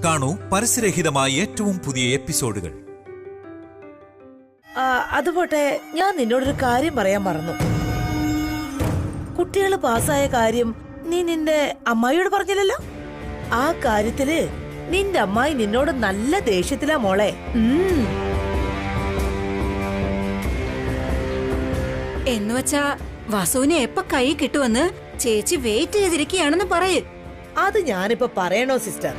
കാണൂ പരസ്യരഹിതമായ ഏറ്റവും പുതിയ എപ്പിസോഡുകൾ. അതുപോട്ടെ, ഞാൻ നിന്നോടൊരു കാര്യം പറയാൻ മറന്നു. കുട്ടികള് പാസ്സായ കാര്യം നീ നിന്റെ അമ്മായിയോട് പറഞ്ഞില്ലല്ലോ. ആ കാര്യത്തില് നിന്റെ അമ്മായി നിന്നോട് നല്ല ദേഷ്യത്തിലാ മോളെ. എന്നുവച്ചാ വസുവിനെ എപ്പ കൈ കിട്ടുമെന്ന് ചേച്ചി വെയിറ്റ് ചെയ്തിരിക്കുകയാണെന്ന് പറയ്. അത് ഞാനിപ്പോ പറയണോ സിസ്റ്റർ?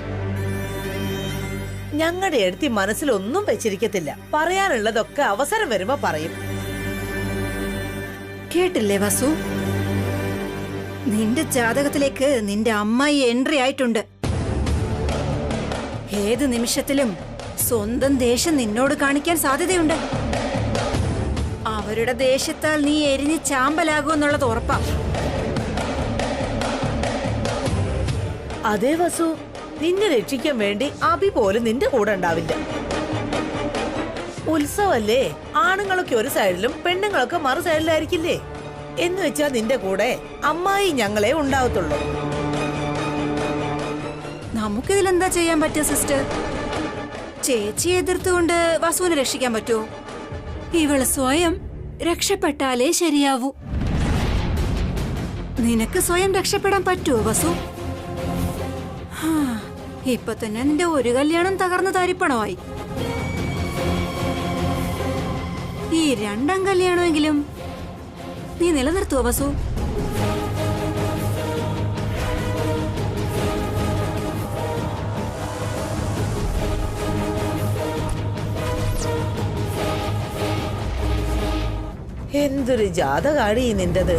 ഞങ്ങളുടെ അടുത്ത് മനസ്സിലൊന്നും വെച്ചിരിക്കത്തില്ല. പറയാനുള്ളതൊക്കെ അവസരം വരുമ്പോ പറയും. കേട്ടില്ലേ വസു, നിന്റെ ജാതകത്തിലേക്ക് നിന്റെ അമ്മായി എൻട്രി ആയിട്ടുണ്ട്. ഏത് നിമിഷത്തിലും സ്വന്തം ദേഷ്യം നിന്നോട് കാണിക്കാൻ സാധ്യതയുണ്ട്. അവരുടെ ദേഷ്യത്താൽ നീ എരിഞ്ഞ് ചാമ്പലാകുമെന്നുള്ളത് ഉറപ്പാ. അതേ വസു, നിന്നെ രക്ഷിക്കാൻ വേണ്ടി അഭി പോലും നിന്റെ കൂടെ ഉണ്ടാവില്ല. ഉത്സവല്ലേ, ആണുങ്ങളൊക്കെ ഒരു സൈഡിലും പെണ്ണുങ്ങളൊക്കെ മറു സൈഡിലായിരിക്കില്ലേ? എന്ന് വെച്ചാ നിന്റെ കൂടെ അമ്മായി ഞങ്ങളെ ഉണ്ടാവത്തുള്ളൂ. നമുക്കിതിലെന്താ ചെയ്യാൻ പറ്റുക സിസ്റ്റർ? ചേച്ചി എതിർത്തുകൊണ്ട് വസുവിനെ രക്ഷിക്കാൻ പറ്റുമോ? ഇവള് സ്വയം രക്ഷപ്പെട്ടാലേ ശരിയാവൂ. നിനക്ക് സ്വയം രക്ഷപ്പെടാൻ പറ്റുമോ വസു? ഇപ്പൊ തന്നെ നിന്റെ ഒരു കല്യാണം തകർന്നു തരിപ്പണമായി. ഈ രണ്ടാം കല്യാണമെങ്കിലും നീ നിലനിർത്തുവോ വസു? എന്തൊരു ജാതകാടി നിന്റത്.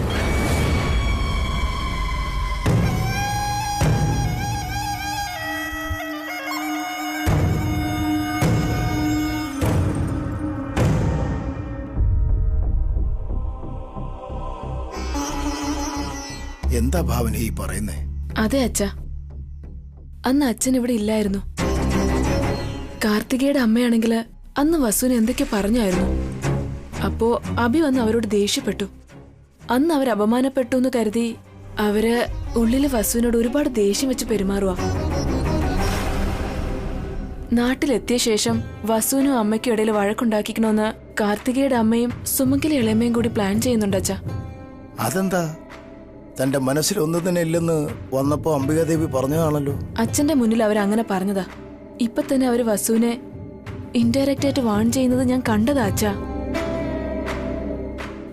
എന്താ ഭാവന ഈ പറയുന്നേ? അതെ അച്ഛ, അന്ന് അച്ഛൻ ഇവിടെ ഇല്ലായിരുന്നു. കാർത്തികയുടെ അമ്മയാണെങ്കില് അന്ന് വസുവിനെ എന്തൊക്കെ പറഞ്ഞായിരുന്നു. അപ്പോ അഭി വന്ന് അവരോട് ദേഷ്യപ്പെട്ടു. അന്ന് അവർ അപമാനപ്പെട്ടു എന്ന് കരുതി അവര് ഉള്ളില് വസുവിനോട് ഒരുപാട് ദേഷ്യം വെച്ച് പെരുമാറുക. നാട്ടിലെത്തിയ ശേഷം വസുവിനും അമ്മയ്ക്കും ഇടയിൽ വഴക്കുണ്ടാക്കിക്കണമെന്ന് കാർത്തികയുടെ അമ്മയും സുമംഗലി ഇളയമ്മയും കൂടി പ്ലാൻ ചെയ്യുന്നുണ്ട് അച്ഛ. അതെന്താ? തന്റെ മനസ്സിൽ ഒന്നും തന്നെ ഇല്ലെന്ന് വന്നപ്പോ അംബികാദേവി പറഞ്ഞതാണല്ലോ. അച്ഛന്റെ മുന്നിൽ അവരങ്ങനെ പറഞ്ഞതാ. ഇപ്പൊ തന്നെ അവര് വസുവിനെ ഇൻഡയറക്റ്റ് ആയിട്ട് വാൺ ചെയ്യുന്നത് ഞാൻ കണ്ടതാ അച്ഛാ.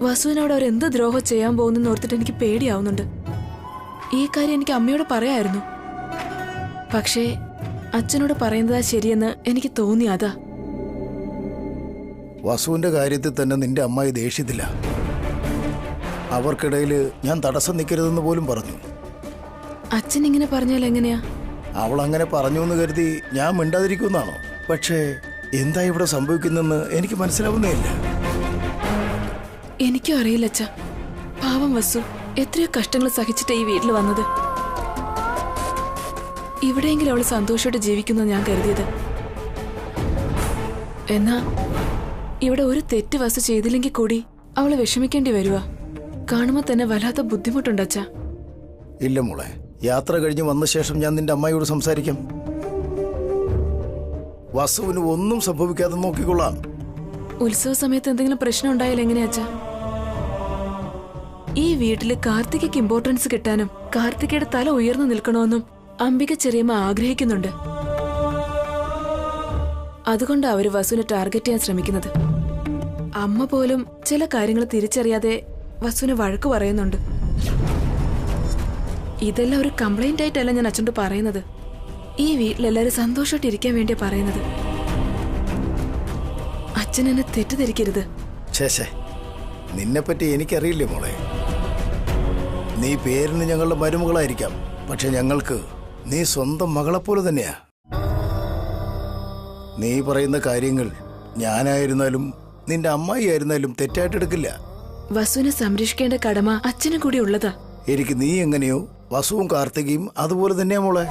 വസുവിനോട് അവരെന്ത് ദ്രോഹം ചെയ്യാൻ പോകുന്നെന്ന് ഓർത്തിട്ട് എനിക്ക് പേടിയാവുന്നുണ്ട്. ഈ കാര്യം എനിക്ക് അമ്മയോട് പറയായിരുന്നു. പക്ഷേ അച്ഛനോട് പറയുന്നതാ ശരിയെന്ന് എനിക്ക് തോന്നി. അതാ വസുവിന്റെ കാര്യത്തിൽ തന്നെ നിന്റെ അമ്മായി ദേഷ്യത്തില്ല. അവർക്കിടയില് ഞാൻ തടസ്സം നിൽക്കരുതെന്ന് പോലും പറഞ്ഞു. അച്ഛൻ ഇങ്ങനെ പറഞ്ഞാൽ എങ്ങനെയാ? അവൾ അങ്ങനെ പറഞ്ഞു എന്ന് കരുതി ഞാൻ മിണ്ടാതിരിക്കുന്നാണോ? പക്ഷേ എന്താ ഇവിടെ സംഭവിക്കുന്നെന്ന് എനിക്ക് മനസ്സിലാവുന്നേ ഇല്ല. എനിക്കും അറിയില്ല അച്ഛ. പാവം വസു എത്രയോ കഷ്ടങ്ങൾ സഹിച്ചിട്ട് ഈ വീട്ടിൽ വന്നത്. ഇവിടെയെങ്കിലും അവള് സന്തോഷമായിട്ട് ജീവിക്കുന്ന ഞാൻ കരുതിയത്. എന്നാ ഇവിടെ ഒരു തെറ്റ് വസു ചെയ്തില്ലെങ്കിൽ കൂടി അവള് വിഷമിക്കേണ്ടി വരുവാ. കാണുമ്പോ തന്നെ വല്ലാത്ത ബുദ്ധിമുട്ടുണ്ട് അച്ഛ. ഇല്ല മോളെ, യാത്ര കഴിഞ്ഞ് വന്ന ശേഷം ഞാൻ നിന്റെ അമ്മായിയോട് സംസാരിക്കാം. വസുവിന് ഒന്നും സംഭവിക്കാതെ നോക്കിക്കൊള്ളാം. ഉത്സവ സമയത്ത് എന്തെങ്കിലും പ്രശ്നം ഉണ്ടായാലും എങ്ങനെയാ അച്ഛാ? ഈ വീട്ടില് കാർത്തികയ്ക്ക് ഇമ്പോർട്ടൻസ് കിട്ടാനും കാർത്തികയുടെ തല ഉയർന്നു നിൽക്കണമെന്നും അംബിക ചെറിയമ്മ ആഗ്രഹിക്കുന്നുണ്ട്. അതുകൊണ്ടാണ് അവര് വസുവിനെ ടാർഗറ്റ് ചെയ്യാൻ ശ്രമിക്കുന്നത്. അമ്മ പോലും ചില കാര്യങ്ങൾ തിരിച്ചറിയാതെ വസുവിനെ വഴക്ക് പറയുന്നുണ്ട്. ഇതെല്ലാം ഒരു കംപ്ലൈന്റ് ആയിട്ടല്ല ഞാൻ അച്ഛനോട് പറയുന്നത്. ഈ വീട്ടിലെല്ലാരും സന്തോഷമായിട്ട് ഇരിക്കാൻ വേണ്ടിയാ പറയുന്നത്. അച്ഛൻ എന്നെ തെറ്റിദ്ധരിക്കരുത്. ശേഷേ, നിന്നെപ്പറ്റി എനിക്കറിയില്ലേ മോളെ. നീ പേരിന് ഞങ്ങളുടെ മരുമകളായിരിക്കാം, പക്ഷെ ഞങ്ങൾക്ക് നീ സ്വന്തം മകളെപ്പോലെ തന്നെയാ. നീ പറയുന്ന കാര്യങ്ങൾ ഞാനായിരുന്നാലും നിന്റെ അമ്മായി ആയിരുന്നാലും തെറ്റായിട്ടെടുക്കില്ല. വസുവിനെ സംരക്ഷിക്കേണ്ട കടമ അച്ഛനും കൂടി ഉള്ളതാ. എനിക്ക് നീ എങ്ങനെയോ വസുവും കാർത്തികയും അതുപോലെ തന്നെയാ മോളെ.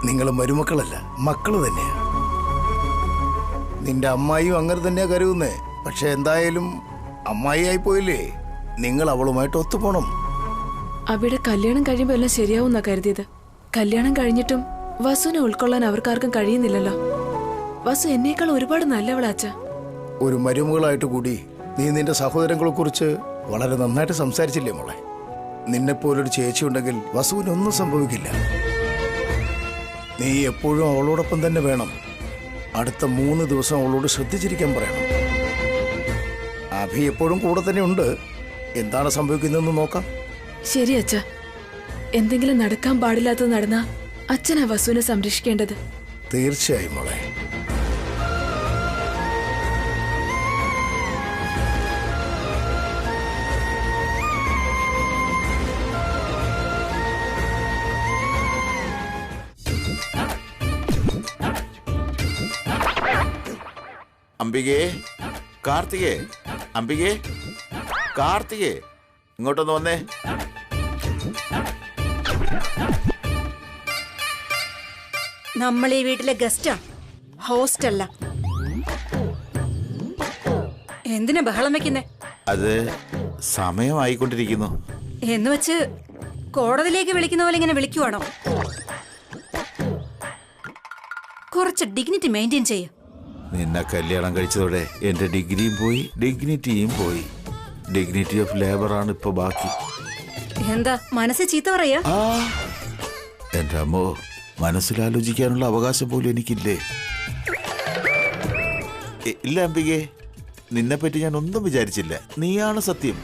നിങ്ങൾ മരുമക്കളല്ല, മക്കള് തന്നെയാ. നിന്റെ അമ്മായിയും അങ്ങനെ തന്നെയാ കരുതുന്നേ. പക്ഷെ എന്തായാലും അമ്മായി ആയിപ്പോയില്ലേ, നിങ്ങൾ അവളുമായിട്ട് ഒത്തുപോണം. അവിടെ കല്യാണം കഴിയുമ്പോ എല്ലാം ശരിയാവുന്നാ കരുതിയത്. കല്യാണം കഴിഞ്ഞിട്ടും വസുവിനെ ഉൾക്കൊള്ളാൻ അവർക്കാർക്കും കഴിയുന്നില്ലല്ലോ. വസു എന്നേക്കാൾ ഒരുപാട് നല്ലവളാ അച്ഛ. ഒരു മരുമകളായിട്ട് കൂടി നീ നിന്റെ സഹോദരങ്ങളെ കുറിച്ച് വളരെ നന്നായിട്ട് സംസാരിച്ചില്ലേ മോളെ? നിന്നെപ്പോലൊരു ചേച്ചി ഉണ്ടെങ്കിൽ വസുവിനൊന്നും സംഭവിക്കില്ല. നീ എപ്പോഴും അവളോടൊപ്പം തന്നെ വേണം. അടുത്ത 3 ദിവസം അവളോട് ശ്രദ്ധിച്ചിരിക്കാൻ പറയണം. അഭി എപ്പോഴും കൂടെ തന്നെ ഉണ്ട്. എന്താണ് സംഭവിക്കുന്നതെന്ന് നോക്കാം. ശരി അച്ഛ. എന്തെങ്കിലും നടക്കാൻ പാടില്ലാത്തത് നടന്നാ അച്ഛനാ വസുവിനെ സംരക്ഷിക്കേണ്ടത്. തീർച്ചയായും മോളെ. അംബികേ, കാർത്തികേ, അംബികേ, കാർത്തികേ, ഇങ്ങോട്ടൊന്ന് വന്നേ. നമ്മൾ ഈ വീട്ടിലെ ഗസ്റ്റാ, ഹോസ്റ്റല്ല. എന്തിനാ ബഹളം വെക്കുന്നേ? അത് സമയമായിക്കൊണ്ടിരിക്കുന്നു. എന്ന് വെച്ച് കോടതിയിലേക്ക് വിളിക്കുന്ന പോലെ ഇങ്ങനെ വിളിക്കുവാണോ? കുറച്ച് ഡിഗ്നിറ്റി മെയിൻറ്റെയിൻ ചെയ്യ. നിന്നെ കല്യാണം കഴിച്ചതോടെ എന്റെ ഡിഗ്രിയും പോയി, ഡിഗ്നിറ്റിയും പോയി. ഡിഗ്നിറ്റി ഓഫ് ലേബർ ആണ് ഇപ്പൊ ബാക്കി. എന്താ മനസ്സിൽ ചീത്ത പറയാ? എന്റെ അമ്മോ, മനസ്സിലാലോചിക്കാനുള്ള അവകാശം പോലും എനിക്കില്ലേ? ഇല്ല അംബികേ, നിന്നെ പറ്റി ഞാൻ ഒന്നും വിചാരിച്ചില്ല. നീയാണ് സത്യം.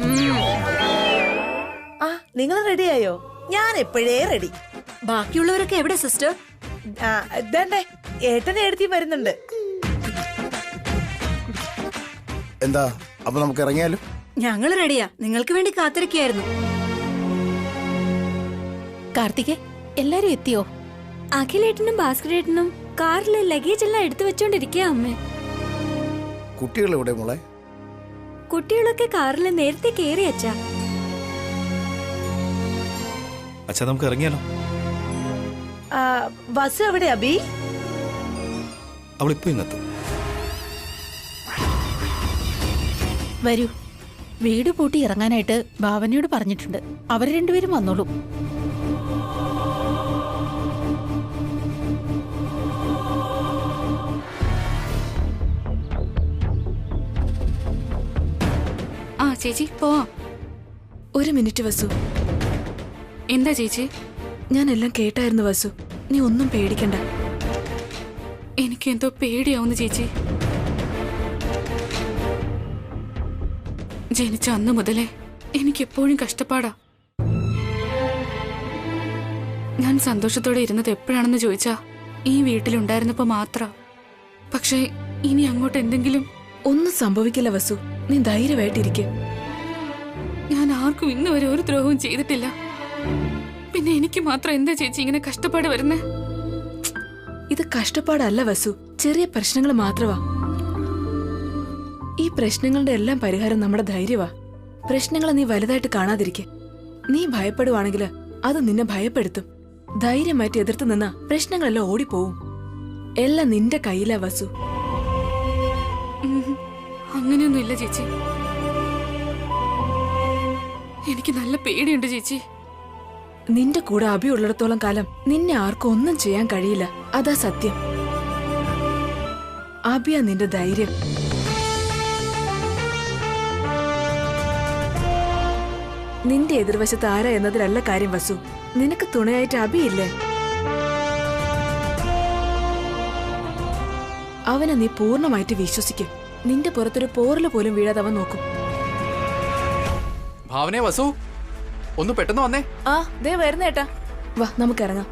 ആ, നിങ്ങൾ റെഡിയായോ? ഞാൻ എപ്പോഴേ റെഡി. ബാക്കിയുള്ളവരൊക്കെ എവിടെ സിസ്റ്റർ? ഇതേ ഏട്ടനെ എടുത്തി വരുന്നുണ്ട്. എന്താ, അപ്പൊ നമുക്ക് ഇറങ്ങിയാലും? ഞങ്ങൾ റെഡിയാ, നിങ്ങൾക്ക് വേണ്ടി കാത്തിരിക്കുകയായിരുന്നു. കാർത്തികേ, എല്ലാരും എത്തിയോ? അഖിലേട്ടനും ഭാസ്കരേട്ടനും കാറിലെ ലഗേജ് എല്ലാം എടുത്തു വെച്ചോണ്ടിരിക്കുക അമ്മേ. കുട്ടികൾ എവിടെ മോളെ? കുട്ടികളൊക്കെ കാറിൽ നേരത്തെ കേറി അച്ഛാ. അച്ഛാ, നമുക്ക് ഇറങ്ങിയാലോ? ബസ് എവിടെ അബി? അവളിപ്പോ ഇങ്ങെത്തും. വരൂ, വീട് പൂട്ടി ഇറങ്ങാനായിട്ട് ഭാവനയോട് പറഞ്ഞിട്ടുണ്ട്. അവർ രണ്ടുപേരും വന്നോളൂ. ആ ചേച്ചി പോവാം. ഒരു മിനിറ്റ് വസു. എന്താ ചേച്ചി? ഞാൻ എല്ലാം കേട്ടായിരുന്നു വസു. നീ ഒന്നും പേടിക്കണ്ട. എനിക്കെന്തോ പേടിയാവുന്നു ചേച്ചി. ജനിച്ച അന്ന് മുതലേ എനിക്കെപ്പോഴും കഷ്ടപ്പാടാ. ഞാൻ സന്തോഷത്തോടെ ഇരുന്നത് എപ്പോഴാണെന്ന് ചോദിച്ചാ ഈ വീട്ടിലുണ്ടായിരുന്നപ്പോ മാത്രം. പക്ഷേ ഇനി അങ്ങോട്ട് എന്തെങ്കിലും ഒന്നും സംഭവിക്കില്ല വസു. നീ ധൈര്യമായിട്ടിരിക്ക. ഞാൻ ആർക്കും ഇന്ന് വരെ ഒരു ദ്രോഹവും ചെയ്തിട്ടില്ല. പിന്നെ എനിക്ക് മാത്രം എന്താ ചേച്ചി ഇങ്ങനെ കഷ്ടപ്പാട് വരുന്നേ? ഇത് കഷ്ടപ്പാടല്ല വസു, ചെറിയ പ്രശ്നങ്ങൾ മാത്രമാ. ഈ പ്രശ്നങ്ങളുടെ എല്ലാം പരിഹാരം നമ്മുടെ ധൈര്യവാ. പ്രശ്നങ്ങളെ നീ വലുതായിട്ട് കാണാതിരിക്കെ. നീ ഭയപ്പെടുവാണെങ്കിൽ അത് നിന്നെ ഭയപ്പെടുത്തും. ധൈര്യമായിട്ട് എതിർത്ത് നിന്നാ പ്രശ്നങ്ങളെല്ലാം ഓടിപ്പോവും. എല്ലാം നിന്റെ കയ്യിലാ വസു. അങ്ങനെയൊന്നുമില്ല ചേച്ചി. എനിക്ക് നല്ല പേടിയുണ്ട് ചേച്ചി. നിന്റെ കൂടെ അഭി ഉള്ളിടത്തോളം കാലം നിന്നെ ആർക്കും ഒന്നും ചെയ്യാൻ കഴിയില്ല. അതാ സത്യം. അഭിയാ നിന്റെ ധൈര്യം. നിന്റെ എതിർവശത്ത് ആരാ എന്നതിലല്ല കാര്യം വസു. നിനക്ക് തുണയായിട്ട് അഭിയില്ലേ? അവനെ നീ പൂർണ്ണമായിട്ട് വിശ്വസിക്കും. നിന്റെ പുറത്തൊരു പോറല് പോലും വീഴാതെ അവൻ നോക്കും. ഭാവനേ, വസു ഒന്ന് പെട്ടെന്ന് വന്നേ. ആ ദേ വരുന്നേട്ടാ. വാ നമുക്കിറങ്ങാം.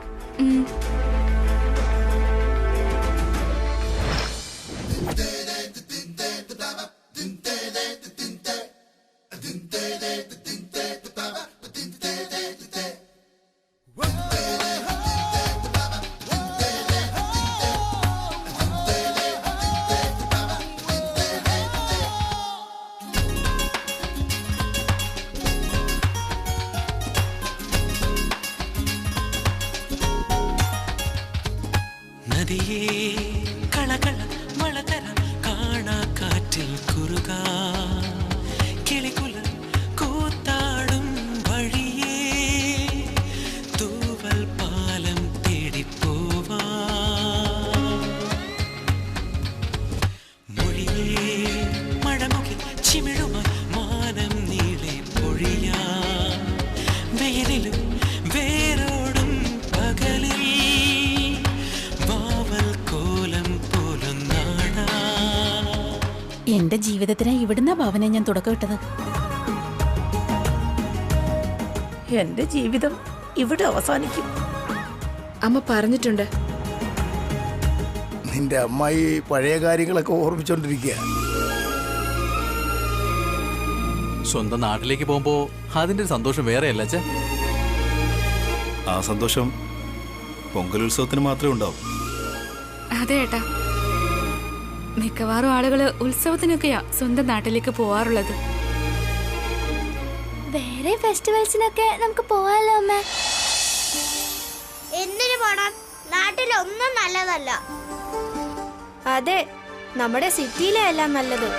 നദിയേ കളകള മളകര കാണാ കാറ്റിൽ കുറുക കിളികുല കൂത്താടും വഴിയേ തൂവൽ പാലം തേടിപ്പോവാ എന്റെ ജീവിതത്തിന് ഇവിടുന്ന ഭാവന ഞാൻ തുടക്കമിട്ടത്. എന്റെ ജീവിതം ഇവിടെ അവസാനിക്കും. അമ്മ പറഞ്ഞിട്ടുണ്ട്. നിന്റെ അമ്മായി പഴയ കാര്യങ്ങളൊക്കെ ഓർമ്മിച്ചോണ്ടിരിക്കുക. സ്വന്തം നാട്ടിലേക്ക് പോകുമ്പോ അതിന്റെ ഒരു സന്തോഷം വേറെയല്ല അച്ഛാ. ആ സന്തോഷം പൊങ്കലുത്സവത്തിന് മാത്രമേ ഉണ്ടാവും. അതെ ഏട്ടാ, മിക്കവാറും ആളുകള് ഉത്സവത്തിനൊക്കെയാ സ്വന്തം നാട്ടിലേക്ക് പോവാറുള്ളത്. വേറെ ഫെസ്റ്റിവൽസിനൊക്കെ നമുക്ക് പോവാലോ അമ്മ. എന്തിനു പോണം? നാട്ടിലൊന്നും നല്ലതല്ല. അതെ, നമ്മുടെ സിറ്റിയിലെ എല്ലാം നല്ലത്.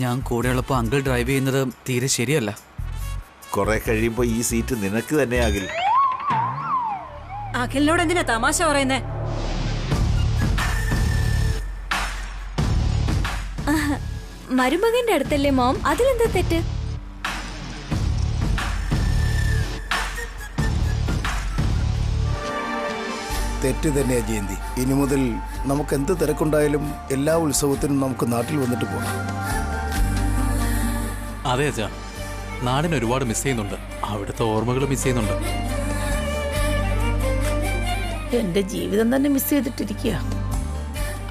ഞാൻ കൂടെയുള്ളപ്പോ അങ്കിൾ ഡ്രൈവ് ചെയ്യുന്നത് തീരെ ശരിയല്ല. കുറെ കഴിയുമ്പോ ഈ സീറ്റ് നിനക്ക് തന്നെ ആകില്ല. അഖിലിനോട് എന്തിനാ തമാശ പറയുന്നേ? മരുമകന്റെ അടുത്തല്ലേ മോം, അതിലെന്താ തെറ്റ്? തെറ്റ് തന്നെയാ ജയന്തി. ഇനി മുതൽ നമുക്ക് എന്ത് തിരക്കുണ്ടായാലും എല്ലാ ഉത്സവത്തിനും നമുക്ക് നാട്ടിൽ വന്നിട്ട് പോകണം. അതെ അച്ഛാ, നാടിനെ ഒരുപാട് മിസ് ചെയ്യുന്നുണ്ട്. അവിടുത്തെ ഓർമ്മകൾ മിസ് ചെയ്യുന്നുണ്ട്. എന്റെ ജീവിതം തന്നെ മിസ് ചെയ്തിട്ടിരിക്കുക.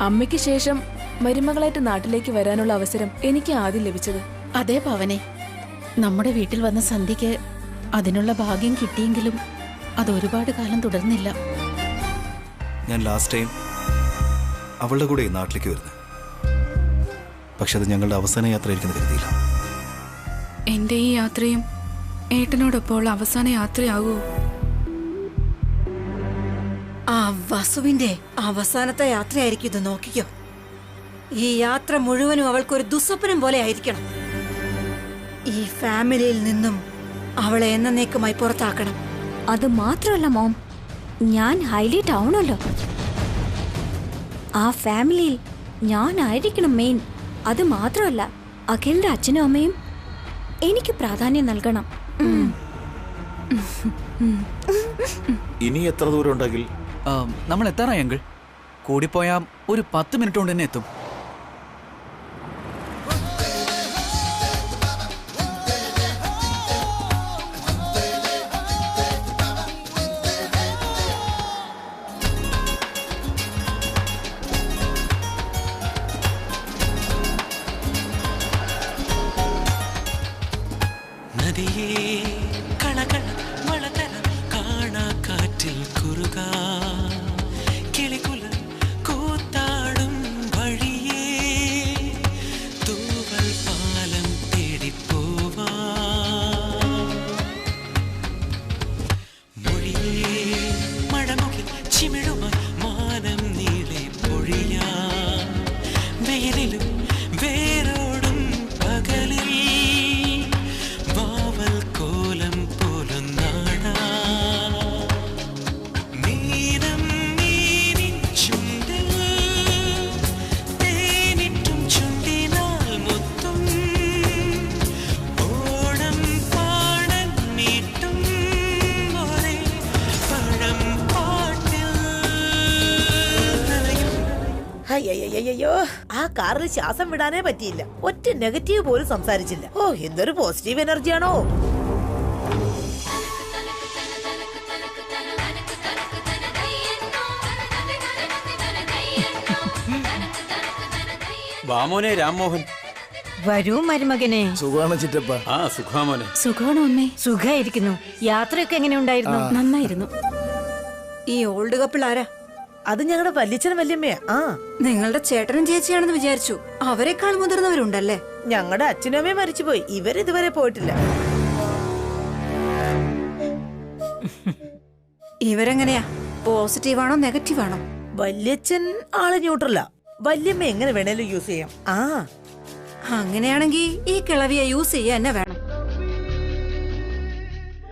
അമ്മയ്ക്ക് ശേഷം മരുമകളായിട്ട് നാട്ടിലേക്ക് വരാനുള്ള അവസരം എനിക്ക് ആദ്യം ലഭിച്ചത്. അതേ ഭാവനെ, നമ്മുടെ വീട്ടിൽ വന്ന സന്ധ്യക്ക് അതിനുള്ള ഭാഗ്യം കിട്ടിയെങ്കിലും അത് ഒരുപാട് കാലം തുടർന്നില്ല. ഞാൻ ലാസ്റ്റ് ടൈം അവളുടെ കൂടെ ഈ നാട്ടിലേക്ക് വരുന്നത്. പക്ഷെ അത് ഞങ്ങളുടെ അവസാന യാത്ര ആയിരിക്കുന്നു കരുതിയില്ല. എന്റെ ഈ യാത്രയും ഏട്ടനോടൊപ്പമുള്ള അവസാന യാത്രയാകൂ. ആ വസുവിന്റെ അവസാനത്തെ യാത്രയായിരിക്കും ഇത്, നോക്കിക്കോ. ഈ യാത്ര മുഴുവനും അവൾക്കൊരു ദുസ്വപ്നം പോലെ ആയിരിക്കണം. ഈ ഫാമിലിയിൽ നിന്നും അവളെ എന്നേക്കുമായി പുറത്താക്കണം. അത് മാത്രമല്ല മോം, ഞാൻ ഹൈലൈറ്റ് ആവണല്ലോ. ആ ഫാമിലിയിൽ ഞാനായിരിക്കണം മെയിൻ. അത് മാത്രമല്ല, അഖിലിന്റെ അച്ഛനും അമ്മയും എനിക്ക് പ്രാധാന്യം നൽകണം. ഇനി എത്ര ദൂരം ഉണ്ടെങ്കിൽ നമ്മൾ എത്താറായി അങ്കിൾ. കൂടിപ്പോയാ ഒരു 10 മിനിറ്റ് കൊണ്ട് തന്നെ എത്തും. നദിയേ കളകള വളതര കാണാ കാറ്റിൽ കുറുകാ കിളികുല കൂത്താടും വഴിയേ തൂവൽ പാലം തേടിപ്പോവാ മൊഴിയേ മഴമുകിൽ ചിമിഴുമ മാനം നീളെ പൊഴിയാ വെയിലിലും വേരോടും പകലിൽ അയ്യോ, ആ കാറിൽ ശ്വാസം വിടാനേ പറ്റിയില്ല. ഒറ്റ നെഗറ്റീവ് പോലും സംസാരിച്ചില്ല. ഓ, എന്തൊരു പോസിറ്റീവ് എനർജിയാണോ. വാമോനെ രാംമോഹൻ. വരൂ മരുമകനെ. സുഖാണ് ചിറ്റപ്പ. ആ സുഖാമോനെ. സുഖമാണോ അമ്മേ? സുഖായിരിക്കുന്നു. യാത്രയൊക്കെ എങ്ങനെ ഉണ്ടായിരുന്നു? നന്നായിരുന്നു. ഈ ഓൾഡ് കപ്പിൾ ആരാ? അത് ഞങ്ങളുടെ വല്യച്ഛനും വല്യമ്മയാ. ആ, നിങ്ങളുടെ ചേട്ടനും ചേച്ചിയാണെന്ന് വിചാരിച്ചു. അവരെക്കാൾ മുതിർന്നവരുണ്ടല്ലേ? ഞങ്ങളുടെ അച്ഛനും അമ്മയും മരിച്ചുപോയി. ഇവരിതുവരെ പോയിട്ടില്ല. ഇവരെങ്ങനെയാ? പോസിറ്റീവാണോ നെഗറ്റീവാണോ? വല്യച്ഛൻ ആള് ന്യൂട്രലാ. വല്യമ്മ എങ്ങനെ വേണേലും യൂസ് ചെയ്യാം. ആ, അങ്ങനെയാണെങ്കിൽ ഈ കിളവിയെ യൂസ് ചെയ്യാൻ തന്നെ വേണം.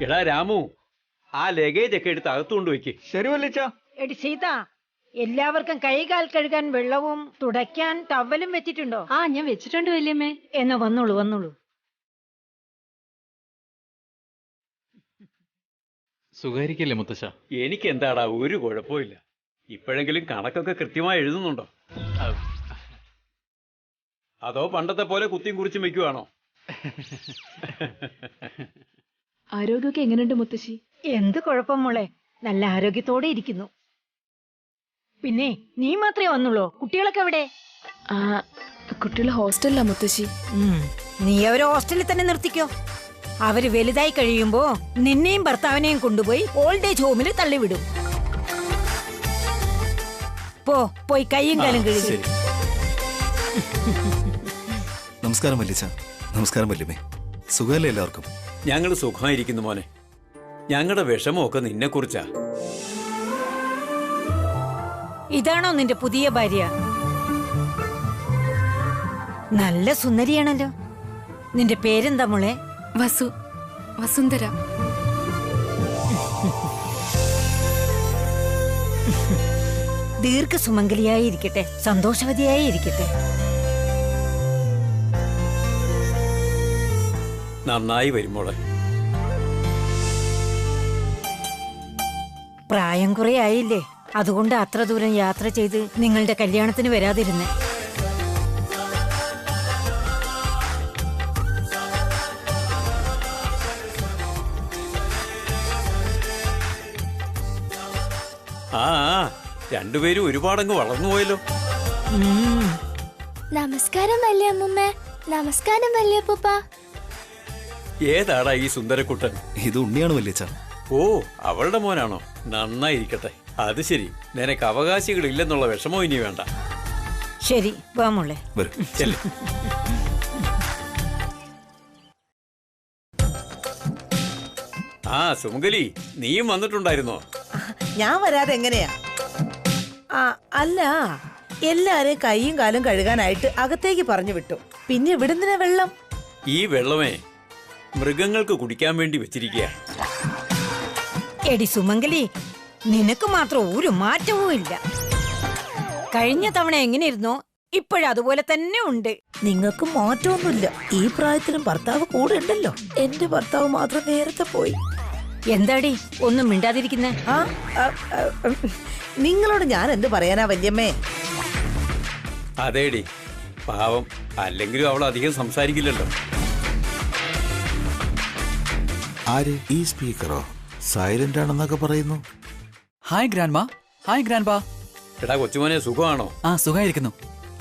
എടാ രാമു, ആ ലഗേജ് ഒക്കെ എടുത്ത് അകത്തുകൊണ്ട് വെക്ക്. ശരി വല്ലിച്ച. എടി സീത, എല്ലാവർക്കും കൈകാൽ കഴുകാൻ വെള്ളവും തുടയ്ക്കാൻ ടവലും വെച്ചിട്ടുണ്ടോ? ആ, ഞാൻ വെച്ചിട്ടുണ്ട് വല്യമ്മേ. എന്നാ വന്നോളൂ വന്നോളൂ. സുഖായിരിക്കില്ലേ മുത്തശ്ശ? എനിക്ക് എന്താടാ ഒരു കുഴപ്പമില്ല. ഇപ്പോഴെങ്കിലും കണക്കൊക്കെ കൃത്യമായി എഴുതുന്നുണ്ടോ? അതോ പണ്ടത്തെ പോലെ കുത്തിയും കുറിച്ചും വെക്കുവാണോ? ആരോഗ്യമൊക്കെ എങ്ങനെയുണ്ട് മുത്തശ്ശി? എന്ത് കുഴപ്പം മോളെ, നല്ല ആരോഗ്യത്തോടെ ഇരിക്കുന്നു. പിന്നെ നീ മാത്രമേ വന്നുള്ളൂ, കുട്ടികളൊക്കെ എവിടെ? കുട്ടികൾ ഹോസ്റ്റലിലാ മുത്തശ്ശി. നീ അവരെ ഹോസ്റ്റലിൽ തന്നെ നിർത്തിക്കോ. അവര് വലുതായി കഴിയുമ്പോ നിന്നെയും ഭർത്താവിനെയും കൊണ്ടുപോയി ഓൾഡ് ഏജ് ഹോമിൽ തള്ളിവിടും. പോയി കയ്യും കാലും കഴുകി. നമസ്കാരം വല്യച്ഛ. നമസ്കാരം വല്യമ്മേ. സുഖമല്ലേ എല്ലാവർക്കും? ഞങ്ങൾ സുഖമായിരിക്കുന്നു മോനെ. ഞങ്ങളുടെ വിഷമമൊക്കെ നിന്നെ കുറിച്ചാ. ഇതാണോ നിന്റെ പുതിയ ഭാര്യ? നല്ല സുന്ദരിയാണല്ലോ. നിന്റെ പേരെന്താ മോളെ? വസുന്ധര. ദീർഘസുമംഗലിയായി ഇരിക്കട്ടെ, സന്തോഷവതിയായി ഇരിക്കട്ടെ. നന്നായി വരുമോളെ. പ്രായം കുറെ ആയില്ലേ, അതുകൊണ്ട് അത്ര ദൂരം യാത്ര ചെയ്ത് നിങ്ങളുടെ കല്യാണത്തിന് വരാതിരുന്നേ. ആ രണ്ടുപേരും ഒരുപാടങ്ങ് വളർന്നു പോയല്ലോ. നമസ്കാരം വല്യമ്മൂമ്മ. നമസ്കാരം വല്യപ്പൂപ്പ. ഏതാടാ ഈ സുന്ദരക്കുട്ടൻ? ഇത് ഉണ്ണിയാണ് വല്യച്ഛ. ഓ, അവളുടെ മോനാണോ? നന്നായിരിക്കട്ടെ. അത് ശരി, നിനക്ക് അവകാശികളില്ലെന്നുള്ള വിഷമോ ഇനി വേണ്ട. ശരി, വാ മോളെ. ചെല്ല്. സുമംഗലി, നീയും വന്നിട്ടുണ്ടായിരുന്നോ? ഞാൻ വരാതെ എങ്ങനെയാ? അല്ല, എല്ലാരെയും കൈയും കാലും കഴുകാനായിട്ട് അകത്തേക്ക് പറഞ്ഞു വിട്ടു. പിന്നെ ഇവിടുന്ന് വെള്ളം? ഈ വെള്ളമേ മൃഗങ്ങൾക്ക് കുടിക്കാൻ വേണ്ടി വെച്ചിരിക്കുക. എടി സുമംഗലി, നിനക്ക് മാത്രം ഒരു മാറ്റവും ഇല്ല. കഴിഞ്ഞ തവണ എങ്ങനെയിരുന്നോ ഇപ്പോഴതുപോലെ തന്നെ ഉണ്ട്. നിങ്ങൾക്ക് മാറ്റമൊന്നുമില്ല. ഈ പ്രായത്തിലും ഭർത്താവ് കൂടെ ഉണ്ടല്ലോ. എന്റെ ഭർത്താവ് മാത്രം നേരത്തെ പോയി. എന്താടി ഒന്നും മിണ്ടാതിരിക്കുന്നേ? നിങ്ങളോട് ഞാൻ എന്ത് പറയാനാ വല്യമ്മേ? അതേടി, പാവം. അല്ലെങ്കിലും അവൾ അധികം സംസാരിക്കില്ലല്ലോ. ആര്? ഈ സ്പീക്കറോ? സൈലന്റ് ആണെന്നൊക്കെ പറയുന്നു. ഹായ് ഗ്രാൻഡ് മാ. ഹായ് ഗ്രാൻഡ് പാ. എടാ കൊച്ചുമോനെ, സുഖമാണോ? സുഖമായിരിക്കുന്നു.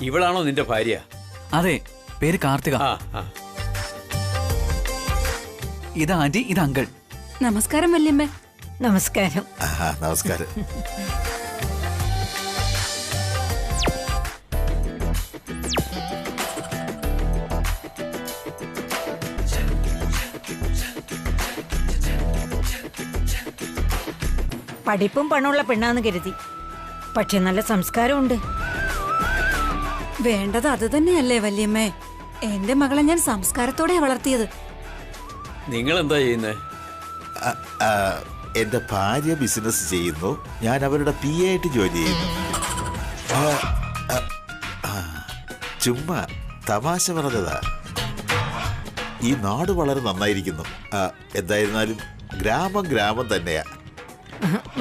ഇവളാണോ നിന്റെ ഭാര്യ? അതെ, പേര് കാർത്തിക. ഇത് ആന്റി, ഇത് അങ്കിൾ. നമസ്കാരം വല്യമ്മേ. നമസ്കാരം. നമസ്കാരം. പഠിപ്പും പണമുള്ള പെണ്ണാന്ന് കരുതി, പക്ഷെ നല്ല സംസ്കാരമുണ്ട്. വേണ്ടത് അത് തന്നെയല്ലേ വല്യമ്മേ? എന്റെ മകളെ ഞാൻ സംസ്കാരത്തോടെ വളർത്തിയത്. നിങ്ങൾ എന്താ ചെയ്യുന്നേ? എന്റെ ഭാര്യ ബിസിനസ് ചെയ്യുന്നു, ഞാൻ അവരുടെ PA ആയിട്ട് ജോലി ചെയ്യുന്നു. ചുമ്മാ തമാശ പറഞ്ഞതാ. ഈ നാട് വളരെ നന്നായിരിക്കുന്നു. എന്തായിരുന്നാലും ഗ്രാമം ഗ്രാമം തന്നെയാ.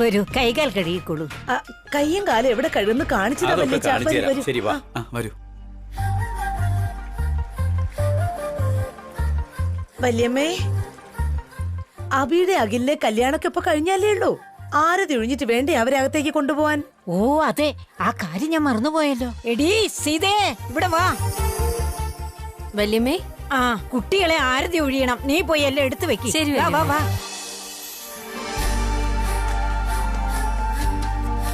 വരൂ, കൈകാൽ കഴുകിക്കോളൂ. കയ്യും കാലും എവിടെ കഴുകുന്നു കാണിച്ചു. വരൂ വല്യമ്മേ. അബിയുടെ അഖിലിലെ കല്യാണമൊക്കെ ഇപ്പൊ കഴിഞ്ഞാലേ ഉള്ളൂ. ആരതി ഒഴിഞ്ഞിട്ട് വേണ്ടേ അവരെ അകത്തേക്ക് കൊണ്ടുപോവാൻ? ഓ അതെ, ആ കാര്യം ഞാൻ മറന്നുപോയല്ലോ. എടീ സീതേ, ഇവിടെ വാ. വല്യമ്മേ, കുട്ടികളെ ആരതി ഒഴിയണം. നീ പോയി എല്ലാം എടുത്തു വെക്ക്. ശരി, വാ വാ.